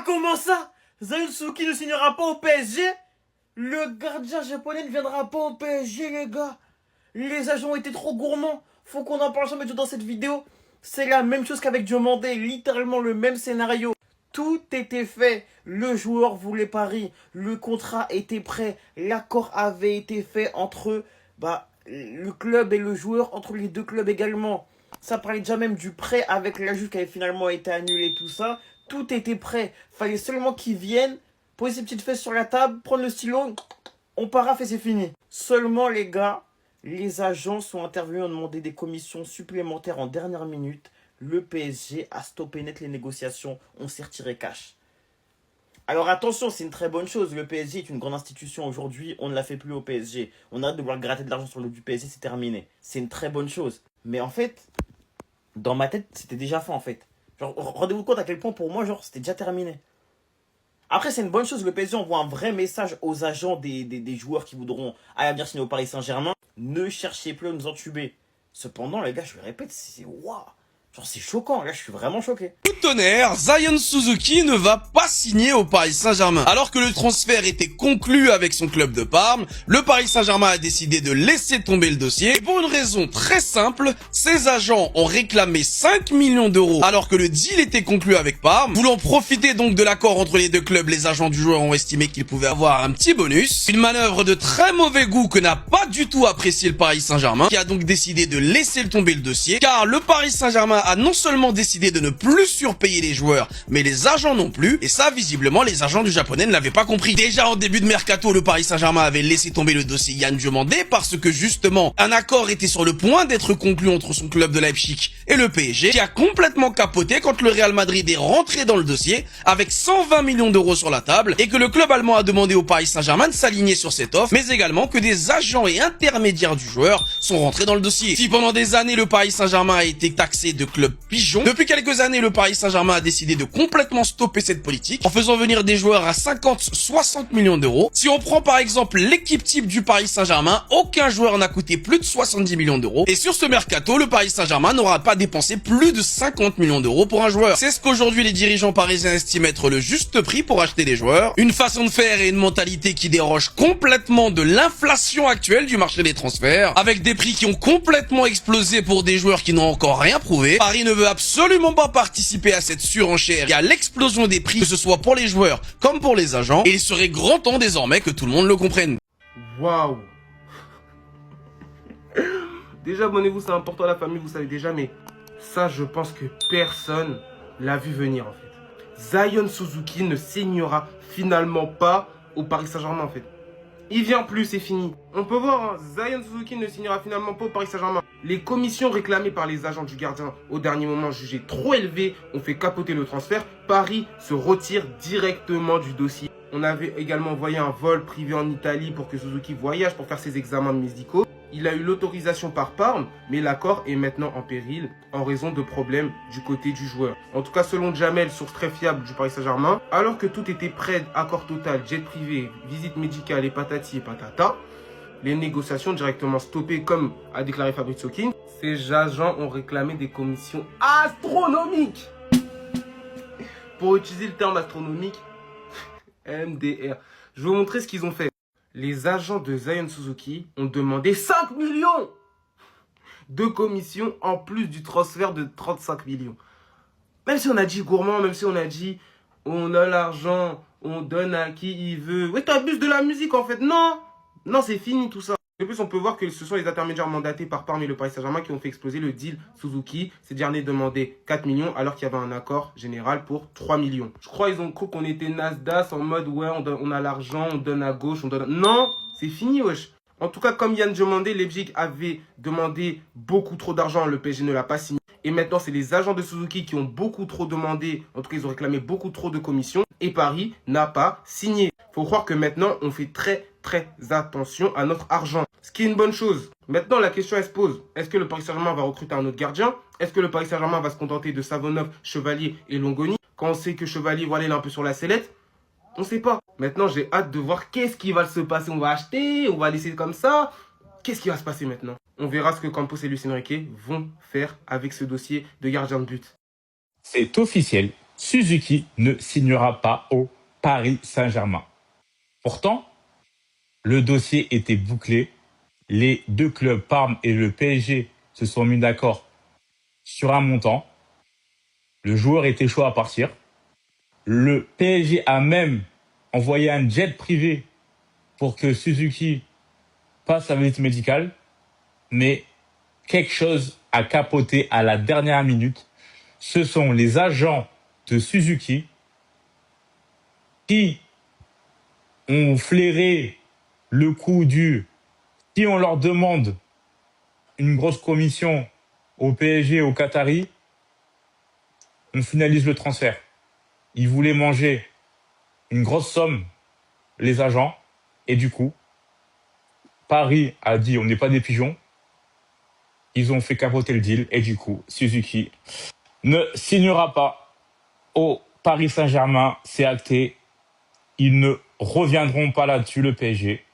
comment ça? Zion Suzuki ne signera pas au PSG? Le gardien japonais ne viendra pas au PSG, les gars. Les agents étaient trop gourmands. Faut qu'on en parle jamais dans cette vidéo. C'est la même chose qu'avec Diomandé, littéralement le même scénario. Tout était fait. Le joueur voulait Paris. Le contrat était prêt. L'accord avait été fait entre le club et le joueur, entre les deux clubs également. Ça parlait déjà même du prêt avec la Juve qui avait finalement été annulé, tout ça. Tout était prêt. Fallait seulement qu'ils viennent, poser ses petites fesses sur la table, prendre le stylo, on paraffe et c'est fini. Seulement les gars, les agents sont intervenus, ont demandé des commissions supplémentaires en dernière minute. Le PSG a stoppé net les négociations, on s'est retiré cash. Alors attention, c'est une très bonne chose. Le PSG est une grande institution aujourd'hui, on ne la fait plus au PSG. On arrête de vouloir gratter de l'argent sur le du PSG, c'est terminé. C'est une très bonne chose. Mais en fait, dans ma tête, c'était déjà fait en fait. Genre, rendez-vous compte à quel point pour moi, genre, c'était déjà terminé. Après, c'est une bonne chose. Le PSG envoie un vrai message aux agents des joueurs qui voudront à l'avenir signer au Paris Saint-Germain. Ne cherchez plus à nous entuber. Cependant, les gars, je le répète, c'est waouh. Genre, c'est choquant. Là, je suis vraiment choqué. Tout tonnerre, Zion Suzuki ne va pas signer au Paris Saint-Germain. Alors que le transfert était conclu avec son club de Parme, le Paris Saint-Germain a décidé de laisser tomber le dossier. Et pour une raison très simple, ses agents ont réclamé 5 millions d'euros alors que le deal était conclu avec Parme. Voulant profiter donc de l'accord entre les deux clubs, les agents du joueur ont estimé qu'ils pouvaient avoir un petit bonus. Une manœuvre de très mauvais goût que n'a pas du tout apprécié le Paris Saint-Germain, qui a donc décidé de laisser tomber le dossier, car le Paris Saint-Germain a non seulement décidé de ne plus surpayer les joueurs, mais les agents non plus, et ça, visiblement, les agents du japonais ne l'avaient pas compris. Déjà en début de mercato, le Paris Saint-Germain avait laissé tomber le dossier Yann Diomandé parce que justement, un accord était sur le point d'être conclu entre son club de Leipzig et le PSG, qui a complètement capoté quand le Real Madrid est rentré dans le dossier avec 120 millions d'euros sur la table, et que le club allemand a demandé au Paris Saint-Germain de s'aligner sur cette offre, mais également que des agents et intermédiaires du joueur sont rentrés dans le dossier. Si pendant des années, le Paris Saint-Germain a été taxé de club pigeon, depuis quelques années, le Paris Saint-Germain a décidé de complètement stopper cette politique en faisant venir des joueurs à 50-60 millions d'euros. Si on prend par exemple l'équipe type du Paris Saint-Germain, aucun joueur n'a coûté plus de 70 millions d'euros. Et sur ce mercato, le Paris Saint-Germain n'aura pas dépensé plus de 50 millions d'euros pour un joueur. C'est ce qu'aujourd'hui les dirigeants parisiens estiment être le juste prix pour acheter des joueurs. Une façon de faire et une mentalité qui déroge complètement de l'inflation actuelle du marché des transferts, avec des prix qui ont complètement explosé pour des joueurs qui n'ont encore rien prouvé. Paris ne veut absolument pas participer à cette surenchère et à l'explosion des prix, que ce soit pour les joueurs comme pour les agents, et il serait grand temps désormais que tout le monde le comprenne. Waouh. Déjà, abonnez-vous, c'est important la famille, vous savez déjà, mais ça, je pense que personne l'a vu venir en fait. Zion Suzuki ne signera finalement pas au Paris Saint-Germain en fait. Il vient plus, c'est fini. On peut voir, hein, Zion Suzuki ne signera finalement pas au Paris Saint-Germain. Les commissions réclamées par les agents du gardien au dernier moment jugées trop élevées ont fait capoter le transfert. Paris se retire directement du dossier. On avait également envoyé un vol privé en Italie pour que Suzuki voyage pour faire ses examens médicaux. Il a eu l'autorisation par Parme, mais l'accord est maintenant en péril en raison de problèmes du côté du joueur. En tout cas, selon Jamel, source très fiable du Paris Saint-Germain, alors que tout était prêt, accord total, jet privé, visite médicale et patati et patata, les négociations directement stoppées comme a déclaré Fabrizio King, ces agents ont réclamé des commissions astronomiques. Pour utiliser le terme astronomique, MDR. Je vais vous montrer ce qu'ils ont fait. Les agents de Zion Suzuki ont demandé 5 millions de commissions en plus du transfert de 35 millions. Même si on a dit gourmand, même si on a dit on a l'argent, on donne à qui il veut. Ouais, t'abuses de la musique en fait. Non, non, c'est fini tout ça. De plus, on peut voir que ce sont les intermédiaires mandatés par Parme et le Paris Saint-Germain qui ont fait exploser le deal Suzuki. Ces derniers demandaient 4 millions alors qu'il y avait un accord général pour 3 millions. Je crois qu'ils ont cru qu'on était Nasdaq en mode ouais, on a l'argent, on donne à gauche, on donne... Non, c'est fini wesh. En tout cas, comme Yann Diomandé, Leipzig avait demandé beaucoup trop d'argent, le PSG ne l'a pas signé. Et maintenant, c'est les agents de Suzuki qui ont beaucoup trop demandé, en tout cas, ils ont réclamé beaucoup trop de commissions. Et Paris n'a pas signé. Faut croire que maintenant, on fait très attention à notre argent. Ce qui est une bonne chose. Maintenant, la question, elle se pose. Est-ce que le Paris Saint-Germain va recruter un autre gardien? Est-ce que le Paris Saint-Germain va se contenter de Savonov, Chevalier et Longoni? Quand on sait que Chevalier, voilà, il est un peu sur la sellette. On sait pas. Maintenant, j'ai hâte de voir qu'est-ce qui va se passer. On va acheter, on va laisser comme ça. Qu'est-ce qui va se passer maintenant? On verra ce que Campos et Luis Enrique vont faire avec ce dossier de gardien de but. C'est officiel. Suzuki ne signera pas au Paris Saint-Germain. Pourtant, le dossier était bouclé. Les deux clubs, Parme et le PSG, se sont mis d'accord sur un montant. Le joueur était chaud à partir. Le PSG a même envoyé un jet privé pour que Suzuki passe la visite médicale. Mais quelque chose a capoté à la dernière minute. Ce sont les agents de Suzuki qui ont flairé le coup du si on leur demande une grosse commission au PSG, au Qatari, on finalise le transfert. Ils voulaient manger une grosse somme, les agents, et du coup, Paris a dit on n'est pas des pigeons. Ils ont fait capoter le deal, et du coup, Suzuki ne signera pas au Paris Saint-Germain, c'est acté. Ils ne reviendront pas là-dessus, le PSG.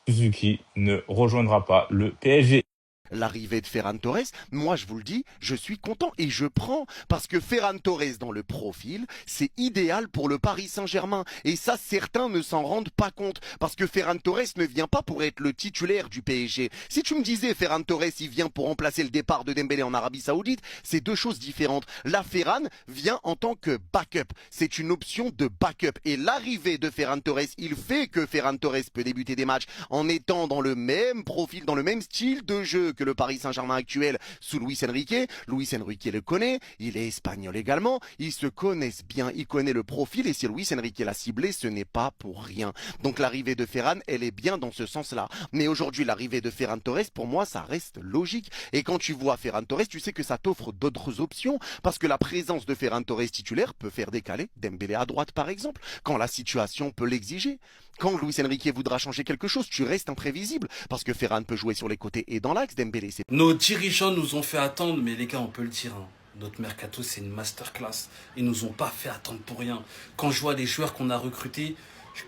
Suzuki ne rejoindra pas le PSG. L'arrivée de Ferran Torres, moi je vous le dis, je suis content et je prends parce que Ferran Torres dans le profil, c'est idéal pour le Paris Saint-Germain et ça certains ne s'en rendent pas compte parce que Ferran Torres ne vient pas pour être le titulaire du PSG. Si tu me disais Ferran Torres il vient pour remplacer le départ de Dembélé en Arabie Saoudite, c'est deux choses différentes. Là Ferran vient en tant que backup, c'est une option de backup et l'arrivée de Ferran Torres, il fait que Ferran Torres peut débuter des matchs en étant dans le même profil, dans le même style de jeu que le Paris Saint-Germain actuel sous Luis Enrique. Luis Enrique le connaît, il est espagnol également, ils se connaissent bien, il connaît le profil et si Luis Enrique l'a ciblé, ce n'est pas pour rien. Donc l'arrivée de Ferran, elle est bien dans ce sens-là. Mais aujourd'hui, l'arrivée de Ferran Torres, pour moi, ça reste logique. Et quand tu vois Ferran Torres, tu sais que ça t'offre d'autres options parce que la présence de Ferran Torres titulaire peut faire décaler Dembélé à droite par exemple, quand la situation peut l'exiger. Quand Luis Enrique voudra changer quelque chose, tu restes imprévisible parce que Ferran peut jouer sur les côtés et dans l'axe. Dembélé, c'est... Nos dirigeants nous ont fait attendre, mais les gars, on peut le dire, hein. Notre mercato, c'est une masterclass. Ils nous ont pas fait attendre pour rien. Quand je vois les joueurs qu'on a recrutés,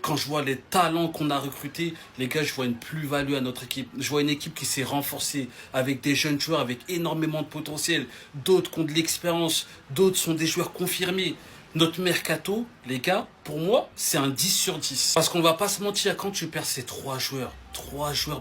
quand je vois les talents qu'on a recrutés, les gars, je vois une plus-value à notre équipe. Je vois une équipe qui s'est renforcée avec des jeunes joueurs avec énormément de potentiel. D'autres qui ont de l'expérience, d'autres sont des joueurs confirmés. Notre mercato, les gars, pour moi, c'est un 10 sur 10. Parce qu'on va pas se mentir, quand tu perds ces trois joueurs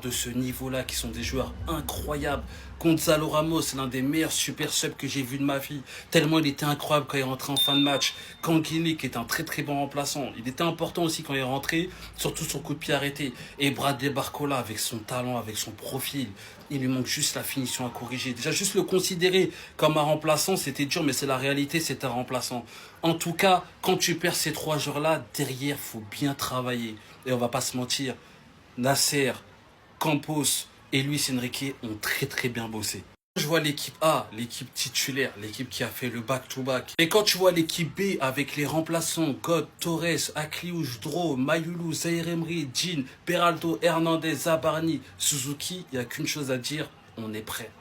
de ce niveau-là, qui sont des joueurs incroyables. Gonzalo Ramos, c'est l'un des meilleurs super subs que j'ai vu de ma vie. Tellement il était incroyable quand il est rentré en fin de match. Kanguini, qui est un très très bon remplaçant. Il était important aussi quand il est rentré, surtout son coup de pied arrêté. Et Bradley Barcola, avec son talent, avec son profil, il lui manque juste la finition à corriger. Déjà, juste le considérer comme un remplaçant, c'était dur, mais c'est la réalité, c'est un remplaçant. En tout cas, quand tu perds ces trois joueurs-là, derrière, faut bien travailler. Et on va pas se mentir, Nasser, Campos et Luis Enrique ont très très bien bossé. Je vois l'équipe A, l'équipe titulaire, l'équipe qui a fait le back-to-back. Et quand tu vois l'équipe B avec les remplaçants, God, Torres, Akliouche, Dro, Mayulu, Zaïre Emery, Jean, Peralto, Hernandez, Zabarni, Suzuki, il n'y a qu'une chose à dire, on est prêt.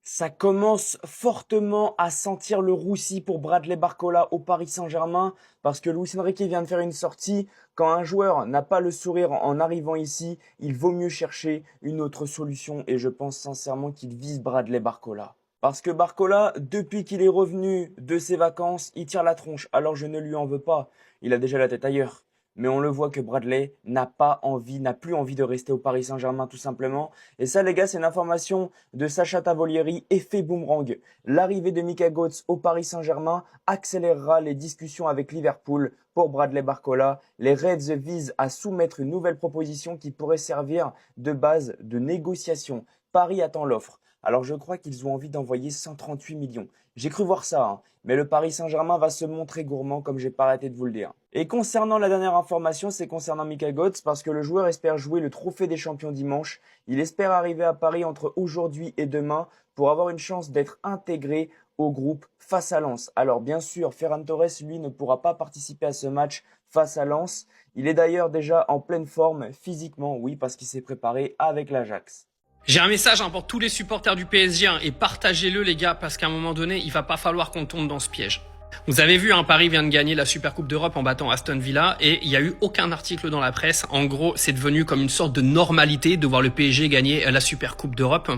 Ça commence fortement à sentir le roussi pour Bradley Barcola au Paris Saint-Germain parce que Luis Enrique vient de faire une sortie. Quand un joueur n'a pas le sourire en arrivant ici, il vaut mieux chercher une autre solution et je pense sincèrement qu'il vise Bradley Barcola. Parce que Barcola, depuis qu'il est revenu de ses vacances, il tire la tronche. Alors je ne lui en veux pas, il a déjà la tête ailleurs. Mais on le voit que Bradley n'a plus envie de rester au Paris Saint-Germain tout simplement. Et ça les gars, c'est une information de Sacha Tavolieri, effet boomerang. L'arrivée de Mika Götze au Paris Saint-Germain accélérera les discussions avec Liverpool pour Bradley Barcola. Les Reds visent à soumettre une nouvelle proposition qui pourrait servir de base de négociation. Paris attend l'offre. Alors je crois qu'ils ont envie d'envoyer 138 millions. J'ai cru voir ça, hein. Mais le Paris Saint-Germain va se montrer gourmand comme j'ai pas arrêté de vous le dire. Et concernant la dernière information, c'est concernant Mika Götze parce que le joueur espère jouer le trophée des champions dimanche. Il espère arriver à Paris entre aujourd'hui et demain pour avoir une chance d'être intégré au groupe face à Lens. Alors bien sûr, Ferran Torres, lui, ne pourra pas participer à ce match face à Lens. Il est d'ailleurs déjà en pleine forme physiquement, oui, parce qu'il s'est préparé avec l'Ajax. J'ai un message pour tous les supporters du PSG et partagez-le les gars parce qu'à un moment donné, il va pas falloir qu'on tombe dans ce piège. Vous avez vu, Paris vient de gagner la Super Coupe d'Europe en battant Aston Villa et il n'y a eu aucun article dans la presse. En gros, c'est devenu comme une sorte de normalité de voir le PSG gagner la Super Coupe d'Europe.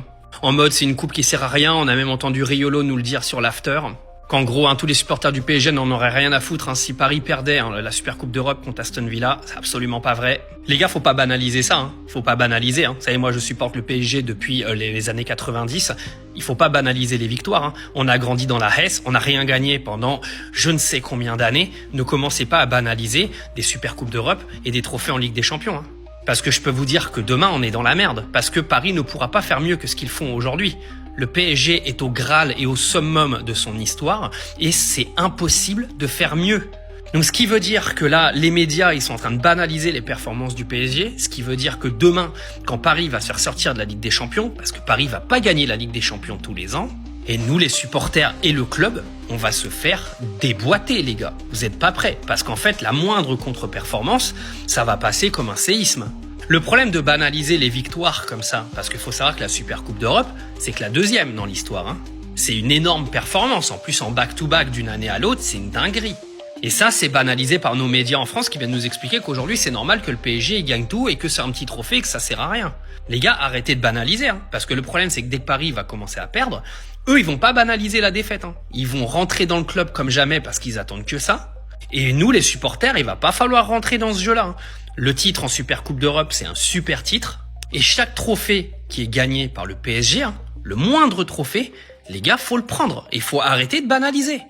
En mode, c'est une coupe qui sert à rien. On a même entendu Riolo nous le dire sur l'after. Qu'en gros, tous les supporters du PSG n'en auraient rien à foutre si Paris perdait la Super Coupe d'Europe contre Aston Villa. C'est absolument pas vrai. Les gars, faut pas banaliser ça. Faut pas banaliser. Vous savez, moi, je supporte le PSG depuis les années 90. Il faut pas banaliser les victoires. On a grandi dans la Hesse, on n'a rien gagné pendant je ne sais combien d'années. Ne commencez pas à banaliser des Super Coupes d'Europe et des trophées en Ligue des Champions. Parce que je peux vous dire que demain, on est dans la merde. Parce que Paris ne pourra pas faire mieux que ce qu'ils font aujourd'hui. Le PSG est au Graal et au summum de son histoire et c'est impossible de faire mieux. Donc ce qui veut dire que là, les médias, ils sont en train de banaliser les performances du PSG, ce qui veut dire que demain, quand Paris va se faire sortir de la Ligue des Champions, parce que Paris va pas gagner la Ligue des Champions tous les ans, et nous, les supporters et le club, on va se faire déboîter, les gars. Vous êtes pas prêts, parce qu'en fait, la moindre contre-performance, ça va passer comme un séisme. Le problème de banaliser les victoires comme ça, parce qu'il faut savoir que la Super Coupe d'Europe, c'est que la deuxième dans l'histoire. C'est une énorme performance. En plus, en back-to-back d'une année à l'autre, c'est une dinguerie. Et ça, c'est banalisé par nos médias en France qui viennent nous expliquer qu'aujourd'hui, c'est normal que le PSG gagne tout et que c'est un petit trophée et que ça sert à rien. Les gars, arrêtez de banaliser. Parce que le problème, c'est que dès que Paris va commencer à perdre, eux, ils vont pas banaliser la défaite. Ils vont rentrer dans le club comme jamais parce qu'ils attendent que ça. Et nous, les supporters, il va pas falloir rentrer dans ce jeu-là. Le titre en Super Coupe d'Europe, c'est un super titre. Et chaque trophée qui est gagné par le PSG, le moindre trophée, les gars, faut le prendre. Il faut arrêter de banaliser.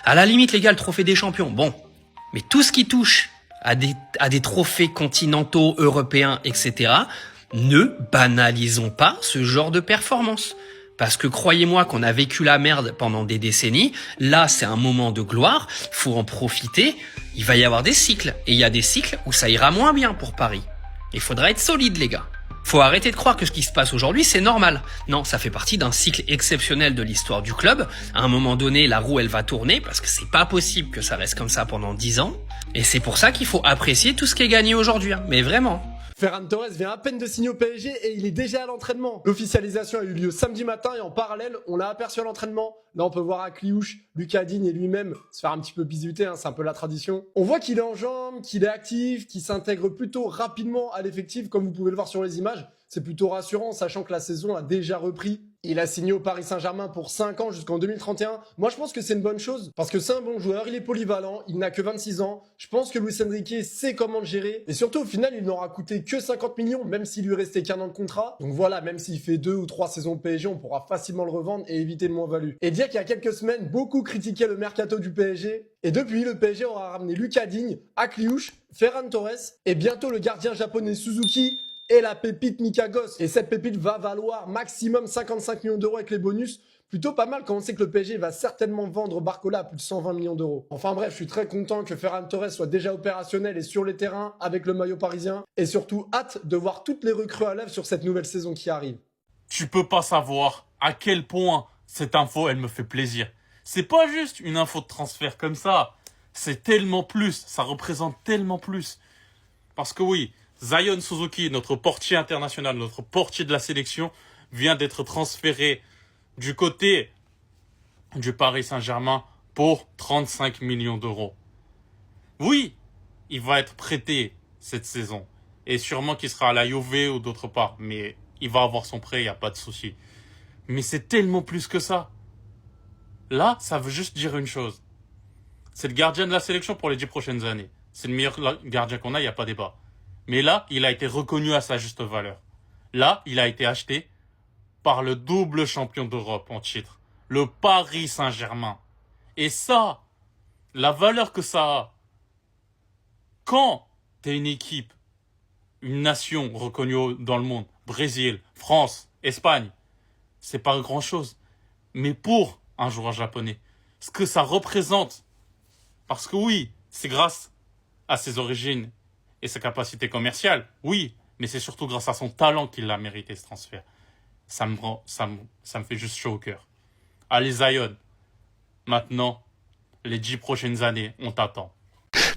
À la limite, les gars, le trophée des champions, bon. Mais tout ce qui touche à des trophées continentaux, européens, etc., ne banalisons pas ce genre de performance. Parce que croyez-moi qu'on a vécu la merde pendant des décennies. Là, c'est un moment de gloire. Faut en profiter. Il va y avoir des cycles. Et il y a des cycles où ça ira moins bien pour Paris. Il faudra être solide, les gars. Faut arrêter de croire que ce qui se passe aujourd'hui, c'est normal. Non, ça fait partie d'un cycle exceptionnel de l'histoire du club. À un moment donné, la roue, elle va tourner parce que c'est pas possible que ça reste comme ça pendant 10 ans. Et c'est pour ça qu'il faut apprécier tout ce qui est gagné aujourd'hui. Mais vraiment. Ferran Torres vient à peine de signer au PSG et il est déjà à l'entraînement. L'officialisation a eu lieu samedi matin et en parallèle, on l'a aperçu à l'entraînement. Là, on peut voir Akliouche, Lucas Digne et lui-même se faire un petit peu bisuter, c'est un peu la tradition. On voit qu'il est en jambes, qu'il est actif, qu'il s'intègre plutôt rapidement à l'effectif, comme vous pouvez le voir sur les images. C'est plutôt rassurant, sachant que la saison a déjà repris. Il a signé au Paris Saint-Germain pour 5 ans jusqu'en 2031. Moi, je pense que c'est une bonne chose parce que c'est un bon joueur, il est polyvalent, il n'a que 26 ans. Je pense que Luis Enrique sait comment le gérer. Et surtout, au final, il n'aura coûté que 50 millions, même s'il lui restait qu'1 an de contrat. Donc voilà, même s'il fait 2 ou 3 saisons au PSG, on pourra facilement le revendre et éviter le moins-value. Et dire qu'il y a quelques semaines, beaucoup critiquaient le mercato du PSG. Et depuis, le PSG aura ramené Lucas Digne, Akliouche, Ferran Torres et bientôt le gardien japonais Suzuki et la pépite Mika Goss. Et cette pépite va valoir maximum 55 millions d'euros avec les bonus. Plutôt pas mal quand on sait que le PSG va certainement vendre Barcola à plus de 120 millions d'euros. Enfin bref, je suis très content que Ferran Torres soit déjà opérationnel et sur les terrains avec le maillot parisien. Et surtout, hâte de voir toutes les recrues à l'œuvre sur cette nouvelle saison qui arrive. Tu peux pas savoir à quel point cette info, elle me fait plaisir. C'est pas juste une info de transfert comme ça. C'est tellement plus. Ça représente tellement plus. Parce que oui, Zion Suzuki, notre portier international, notre portier de la sélection, vient d'être transféré du côté du Paris Saint-Germain pour 35 millions d'euros. Oui, il va être prêté cette saison. Et sûrement qu'il sera à la Juve ou d'autre part. Mais il va avoir son prêt, il n'y a pas de souci. Mais c'est tellement plus que ça. Là, ça veut juste dire une chose. C'est le gardien de la sélection pour les 10 prochaines années. C'est le meilleur gardien qu'on a, il n'y a pas débat. Mais là, il a été reconnu à sa juste valeur. Là, il a été acheté par le double champion d'Europe en titre, le Paris Saint-Germain. Et ça, la valeur que ça a, quand tu es une équipe, une nation reconnue dans le monde, Brésil, France, Espagne, c'est pas grand-chose. Mais pour un joueur japonais, ce que ça représente, parce que oui, c'est grâce à ses origines et sa capacité commerciale, oui, mais c'est surtout grâce à son talent qu'il a mérité ce transfert. Ça me fait juste chaud au cœur. Allez Zion, maintenant, les 10 prochaines années, on t'attend.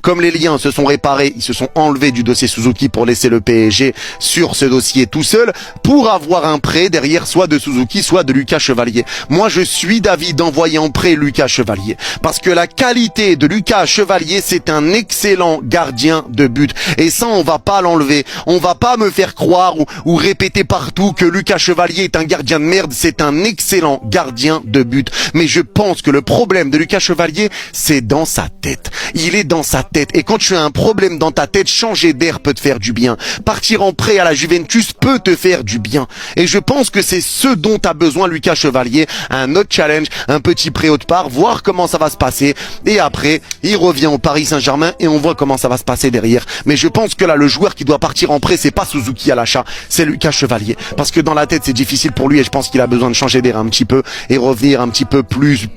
Comme les liens se sont réparés, ils se sont enlevés du dossier Suzuki pour laisser le PSG sur ce dossier tout seul, pour avoir un prêt derrière soit de Suzuki, soit de Lucas Chevalier. Moi, je suis d'avis d'envoyer en prêt Lucas Chevalier, parce que la qualité de Lucas Chevalier, c'est un excellent gardien de but. Et ça, on va pas l'enlever. On va pas me faire croire ou répéter partout que Lucas Chevalier est un gardien de merde. C'est un excellent gardien de but. Mais je pense que le problème de Lucas Chevalier, c'est dans sa tête. Il est dans sa tête. Et quand tu as un problème dans ta tête, changer d'air peut te faire du bien. Partir en prêt à la Juventus peut te faire du bien. Et je pense que c'est ce dont a besoin Lucas Chevalier. Un autre challenge, un petit prêt haute part, voir comment ça va se passer. Et après, il revient au Paris Saint-Germain et on voit comment ça va se passer derrière. Mais je pense que là, le joueur qui doit partir en prêt, c'est pas Suzuki à l'achat, c'est Lucas Chevalier. Parce que dans la tête, c'est difficile pour lui et je pense qu'il a besoin de changer d'air un petit peu et revenir un petit peu plus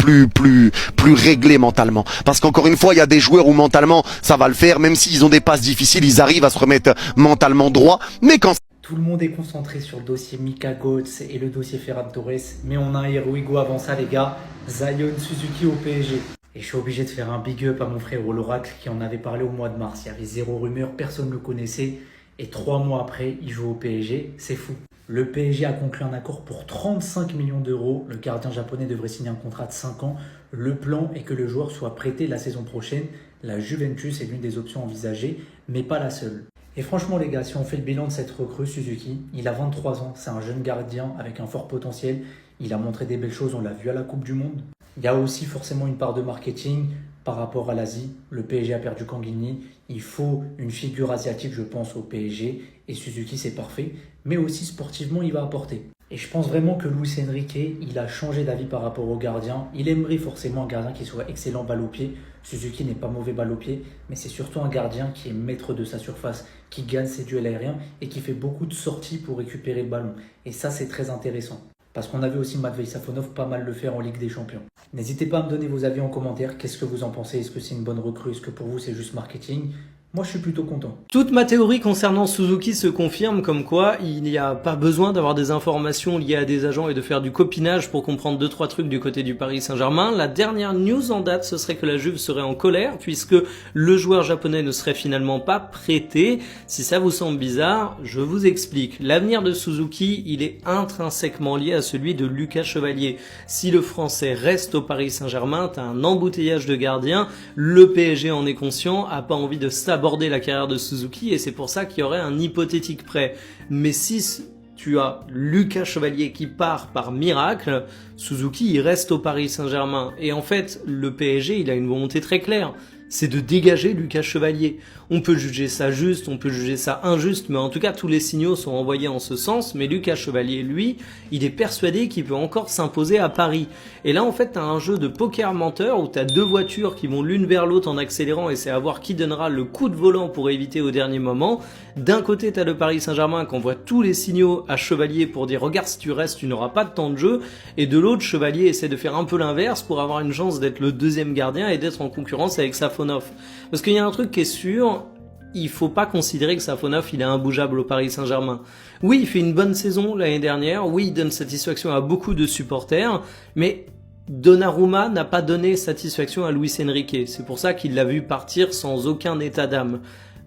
réglé mentalement. Parce qu'encore une fois, il y a des joueurs où mentalement, ça va le faire, même s'ils ont des passes difficiles, ils arrivent à se remettre mentalement droit. Mais quand tout le monde est concentré sur le dossier Mika Götze et le dossier Ferran Torres, mais on a un héros Hugo avant ça, les gars, Zion Suzuki au PSG. Et je suis obligé de faire un big up à mon frère l'Oracle qui en avait parlé au mois de mars. Il y avait zéro rumeur, personne ne le connaissait. Et 3 mois après, il joue au PSG. C'est fou. Le PSG a conclu un accord pour 35 millions d'euros. Le gardien japonais devrait signer un contrat de 5 ans. Le plan est que le joueur soit prêté la saison prochaine. La Juventus est l'une des options envisagées, mais pas la seule. Et franchement les gars, si on fait le bilan de cette recrue Suzuki, il a 23 ans, c'est un jeune gardien avec un fort potentiel. Il a montré des belles choses, on l'a vu à la Coupe du Monde. Il y a aussi forcément une part de marketing par rapport à l'Asie. Le PSG a perdu Kanguini. Il faut une figure asiatique, je pense, au PSG. Et Suzuki, c'est parfait. Mais aussi sportivement, il va apporter. Et je pense vraiment que Luis Enrique, il a changé d'avis par rapport au gardien. Il aimerait forcément un gardien qui soit excellent balle au pied. Suzuki n'est pas mauvais balle au pied, mais c'est surtout un gardien qui est maître de sa surface, qui gagne ses duels aériens et qui fait beaucoup de sorties pour récupérer le ballon. Et ça, c'est très intéressant. Parce qu'on avait aussi Matvei Safonov pas mal le faire en Ligue des Champions. N'hésitez pas à me donner vos avis en commentaire. Qu'est-ce que vous en pensez? Est-ce que c'est une bonne recrue? Est-ce que pour vous c'est juste marketing? Moi je suis plutôt content. Toute ma théorie concernant Suzuki se confirme, comme quoi il n'y a pas besoin d'avoir des informations liées à des agents et de faire du copinage pour comprendre 2-3 trucs du côté du Paris Saint-Germain. La dernière news en date, ce serait que la Juve serait en colère puisque le joueur japonais ne serait finalement pas prêté. Si ça vous semble bizarre, je vous explique. L'avenir de Suzuki, il est intrinsèquement lié à celui de Lucas Chevalier. Si le français reste au Paris Saint-Germain, t'as un embouteillage de gardiens, le PSG en est conscient, a pas envie de s'aborder la carrière de Suzuki et c'est pour ça qu'il y aurait un hypothétique prêt. Mais si tu as Lucas Chevalier qui part par miracle, Suzuki il reste au Paris Saint-Germain. Et en fait, le PSG il a une volonté très claire, c'est de dégager Lucas Chevalier. On peut juger ça juste, on peut juger ça injuste, mais en tout cas tous les signaux sont envoyés en ce sens. Mais Lucas Chevalier, lui, il est persuadé qu'il peut encore s'imposer à Paris. Et là en fait t'as un jeu de poker menteur où t'as deux voitures qui vont l'une vers l'autre en accélérant et c'est à voir qui donnera le coup de volant pour éviter au dernier moment. D'un côté t'as le Paris Saint-Germain qui envoie tous les signaux à Chevalier pour dire regarde si tu restes tu n'auras pas de temps de jeu, et de l'autre Chevalier essaie de faire un peu l'inverse pour avoir une chance d'être le deuxième gardien et d'être en concurrence avec Safonov. Parce qu'il y a un truc qui est sûr, il faut pas considérer que Safonov il est imbougeable au Paris Saint-Germain. Oui, il fait une bonne saison l'année dernière, oui, il donne satisfaction à beaucoup de supporters, mais Donnarumma n'a pas donné satisfaction à Luis Enrique. C'est pour ça qu'il l'a vu partir sans aucun état d'âme.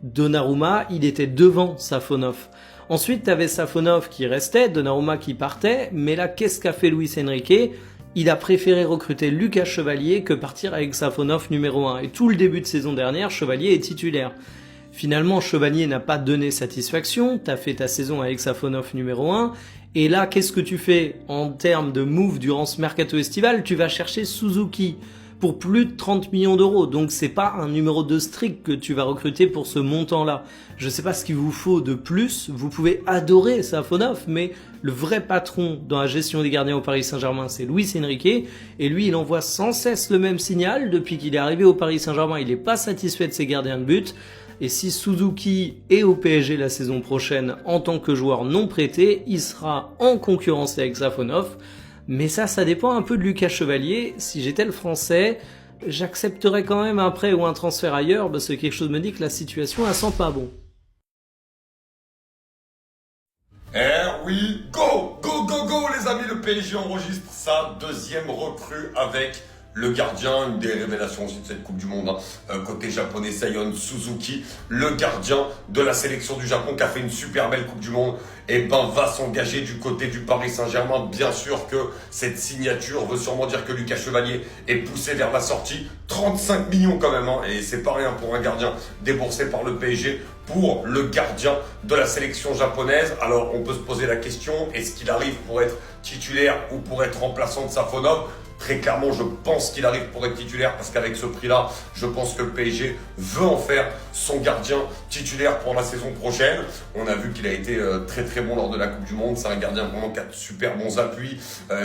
Donnarumma, il était devant Safonov. Ensuite, t'avais Safonov qui restait, Donnarumma qui partait, mais là, qu'est-ce qu'a fait Luis Enrique ? Il a préféré recruter Lucas Chevalier que partir avec Safonov numéro 1. Et tout le début de saison dernière, Chevalier est titulaire. Finalement, Chevalier n'a pas donné satisfaction, t'as fait ta saison avec Safonov numéro 1, et là, qu'est-ce que tu fais en termes de move durant ce mercato estival? Tu vas chercher Suzuki pour plus de 30 millions d'euros, donc c'est pas un numéro 2 strict que tu vas recruter pour ce montant-là. Je sais pas ce qu'il vous faut de plus, vous pouvez adorer Safonov, mais le vrai patron dans la gestion des gardiens au Paris Saint-Germain, c'est Luis Enrique, et lui, il envoie sans cesse le même signal. Depuis qu'il est arrivé au Paris Saint-Germain, il n'est pas satisfait de ses gardiens de but. Et si Suzuki est au PSG la saison prochaine en tant que joueur non prêté, il sera en concurrence avec Safonov. Mais ça dépend un peu de Lucas Chevalier. Si j'étais le français, j'accepterais quand même un prêt ou un transfert ailleurs, parce que quelque chose me dit que la situation, elle sent pas bon. Here we go, go, go, go, les amis, le PSG enregistre sa deuxième recrue avec le gardien, une des révélations aussi de cette Coupe du Monde, côté japonais, Saiyon Suzuki, le gardien de la sélection du Japon qui a fait une super belle Coupe du Monde, et va s'engager du côté du Paris Saint-Germain. Bien sûr que cette signature veut sûrement dire que Lucas Chevalier est poussé vers la sortie. 35 millions quand même, et c'est pas rien pour un gardien déboursé par le PSG pour le gardien de la sélection japonaise. Alors on peut se poser la question, est-ce qu'il arrive pour être titulaire ou pour être remplaçant de Safonov? Très clairement, je pense qu'il arrive pour être titulaire parce qu'avec ce prix-là, je pense que le PSG veut en faire son gardien titulaire pour la saison prochaine. On a vu qu'il a été très très bon lors de la Coupe du Monde. C'est un gardien vraiment qui a de super bons appuis,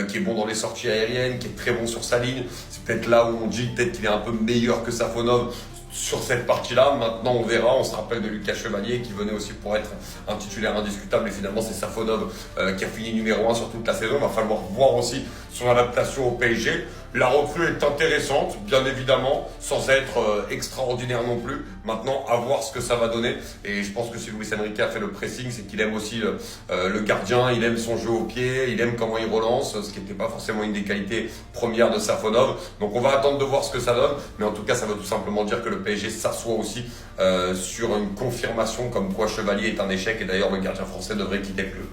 qui est bon dans les sorties aériennes, qui est très bon sur sa ligne. C'est peut-être là où on dit peut-être qu'il est un peu meilleur que Safonov sur cette partie-là. Maintenant, on verra. On se rappelle de Lucas Chevalier qui venait aussi pour être un titulaire indiscutable. Et finalement, c'est Safonov qui a fini numéro 1 sur toute la saison. Il va falloir voir aussi son adaptation au PSG. La recrue est intéressante, bien évidemment, sans être extraordinaire non plus. Maintenant, à voir ce que ça va donner. Et je pense que si Luis Enrique a fait le pressing, c'est qu'il aime aussi le gardien, il aime son jeu au pied, il aime comment il relance, ce qui n'était pas forcément une des qualités premières de Safonov. Donc on va attendre de voir ce que ça donne. Mais en tout cas, ça veut tout simplement dire que le PSG s'assoit aussi sur une confirmation comme quoi Chevalier est un échec. Et d'ailleurs, le gardien français devrait quitter le club.